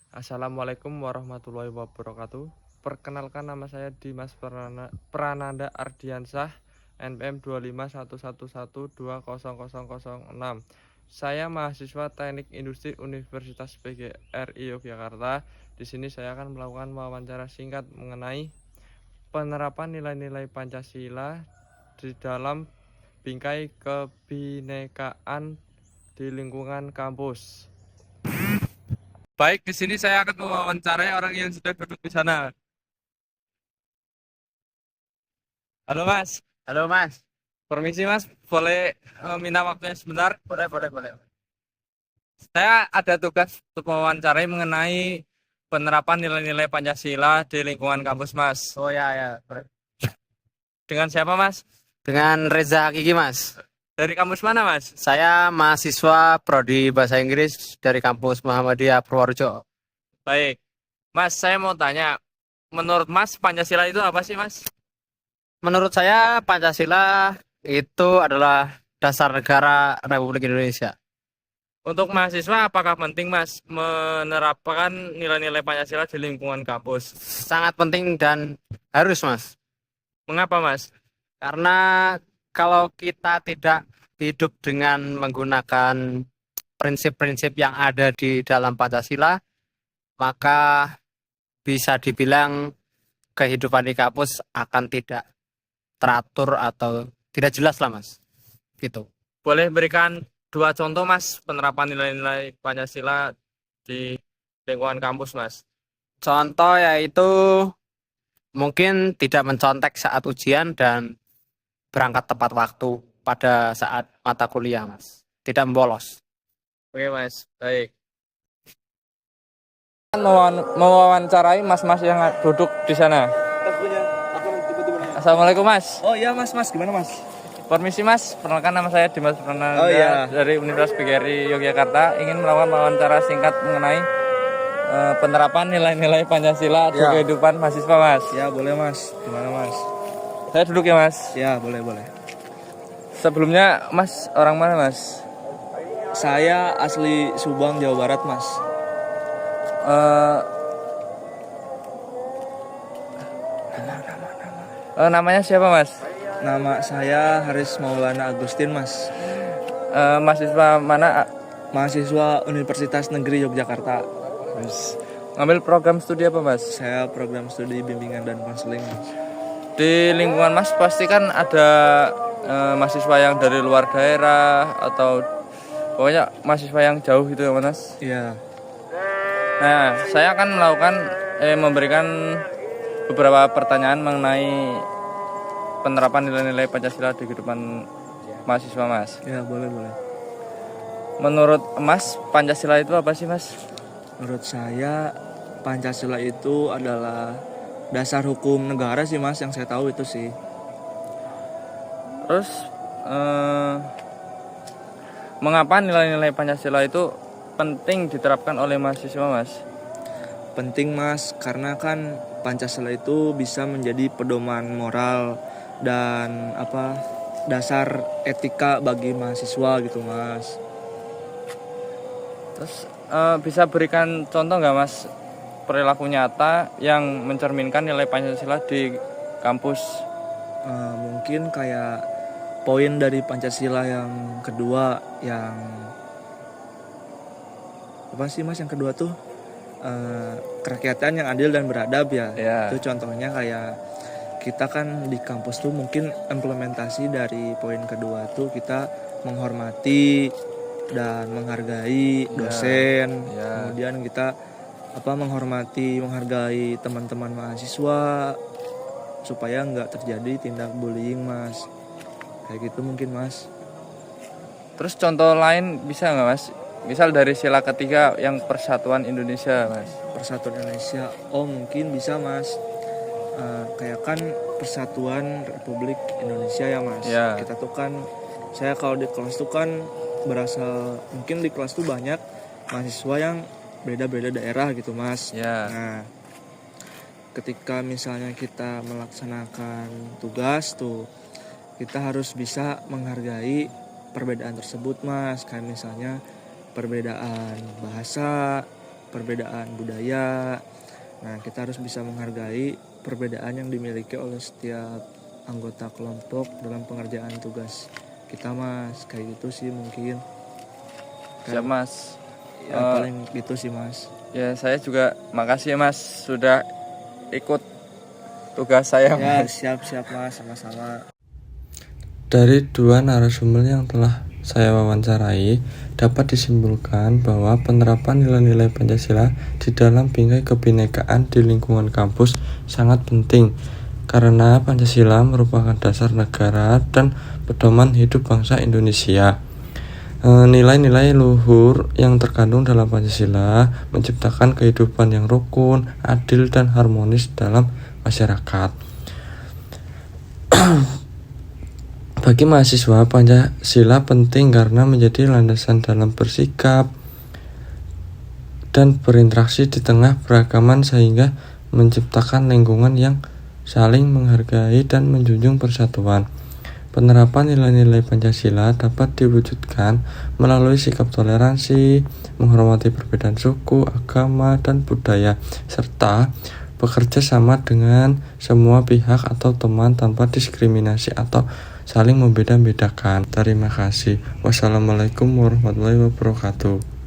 Assalamualaikum warahmatullahi wabarakatuh. Perkenalkan, nama saya Dimas Prananda Ardiansah, NPM 25111200006. Saya mahasiswa Teknik Industri Universitas PGRI Yogyakarta. Di sini saya akan melakukan wawancara singkat mengenai penerapan nilai-nilai Pancasila di dalam bingkai kebinekaan di lingkungan kampus. Baik, di sini saya akan mewawancarai orang yang sudah duduk di sana. Halo Mas, Halo Mas. permisi Mas, boleh minta waktunya sebentar? Boleh. Saya ada tugas untuk mewawancarai mengenai penerapan nilai-nilai Pancasila di lingkungan kampus Mas. Oh ya. Boleh. Dengan siapa Mas? Dengan Reza Hakiki Mas. Dari kampus mana Mas? Saya mahasiswa Prodi Bahasa Inggris dari kampus Muhammadiyah Purworejo. Baik, Mas, saya mau tanya, menurut Mas Pancasila itu apa sih Mas? Menurut saya Pancasila itu adalah dasar negara Republik Indonesia. Untuk mahasiswa, apakah penting Mas menerapkan nilai-nilai Pancasila di lingkungan kampus? Sangat penting dan harus Mas. Mengapa Mas? Karena kalau kita tidak hidup dengan menggunakan prinsip-prinsip yang ada di dalam Pancasila, maka bisa dibilang kehidupan di kampus akan tidak teratur atau tidak jelas lah Mas, gitu. Boleh berikan dua contoh Mas penerapan nilai-nilai Pancasila di lingkungan kampus Mas. Contoh yaitu mungkin tidak mencontek saat ujian dan berangkat tepat waktu pada saat mata kuliah Mas, tidak membolos. Oke Mas, baik. Mewawancarai mas-mas yang duduk di sana. Assalamualaikum Mas. Oh iya mas, gimana mas? Permisi Mas, perkenalkan, nama saya Dimas Prananda Oh iya. dari Universitas PGRI Yogyakarta. Ingin melakukan wawancara singkat mengenai penerapan nilai-nilai Pancasila di Ya. kehidupan mahasiswa Mas. Ya boleh mas, gimana mas? Saya duduk ya Mas. Ya boleh. Sebelumnya Mas orang mana Mas? Saya asli Subang, Jawa Barat mas. Eh, Namanya siapa Mas? Nama saya Haris Maulana Agustin mas. Mahasiswa mana? Mahasiswa Universitas Negeri Yogyakarta. Ngambil program studi apa Mas? Saya program studi bimbingan dan konseling mas. Di lingkungan Mas pasti kan ada mahasiswa yang dari luar daerah atau pokoknya mahasiswa yang jauh gitu ya Mas. Iya. Nah, saya akan memberikan beberapa pertanyaan mengenai penerapan nilai-nilai Pancasila di kehidupan mahasiswa Mas. Ya boleh. Menurut Mas, Pancasila itu apa sih Mas? Menurut saya Pancasila itu adalah dasar hukum negara sih mas, yang saya tahu itu sih. Terus mengapa nilai-nilai Pancasila itu penting diterapkan oleh mahasiswa Mas? Penting mas, karena kan Pancasila itu bisa menjadi pedoman moral dan dasar etika bagi mahasiswa gitu mas. Terus bisa berikan contoh nggak Mas perilaku nyata yang mencerminkan nilai Pancasila di kampus? Mungkin kayak poin dari Pancasila yang kedua, yang apa sih mas, yang kedua tuh kerakyatan yang adil dan beradab ya. Itu contohnya kayak kita kan di kampus tuh mungkin implementasi dari poin kedua tuh kita menghormati dan menghargai dosen. Kemudian kita menghargai teman-teman mahasiswa supaya nggak terjadi tindak bullying mas, kayak gitu mungkin mas. Terus contoh lain bisa nggak Mas? Misal dari sila ketiga yang Persatuan Indonesia Mas. Persatuan Indonesia, oh mungkin bisa mas. Kayak kan Persatuan Republik Indonesia ya mas. Kita tuh kan, saya kalau di kelas tuh kan berasal, mungkin di kelas tuh banyak mahasiswa yang beda-beda daerah gitu mas. Nah, ketika misalnya kita melaksanakan tugas tuh, kita harus bisa menghargai perbedaan tersebut mas. Kayak misalnya perbedaan bahasa, perbedaan budaya. Nah, kita harus bisa menghargai perbedaan yang dimiliki oleh setiap anggota kelompok dalam pengerjaan tugas kita, Mas. Kayak gitu sih mungkin. Siap, Mas. Ya, paling gitu sih, Mas. Ya, saya juga makasih ya, Mas, sudah ikut tugas saya, Ya, Mas. siap-siap, Mas, sama-sama. Dari dua narasumber yang telah saya wawancarai, dapat disimpulkan bahwa penerapan nilai-nilai Pancasila di dalam bingkai kebinekaan di lingkungan kampus sangat penting, karena Pancasila merupakan dasar negara dan pedoman hidup bangsa Indonesia. Nilai-nilai luhur yang terkandung dalam Pancasila menciptakan kehidupan yang rukun, adil, dan harmonis dalam masyarakat. Bagi mahasiswa, Pancasila penting karena menjadi landasan dalam bersikap dan berinteraksi di tengah beragaman, sehingga menciptakan lingkungan yang saling menghargai dan menjunjung persatuan. Penerapan nilai-nilai Pancasila dapat diwujudkan melalui sikap toleransi, menghormati perbedaan suku, agama, dan budaya, serta bekerja sama dengan semua pihak atau teman tanpa diskriminasi atau saling membeda-bedakan. Terima kasih. Wassalamualaikum warahmatullahi wabarakatuh.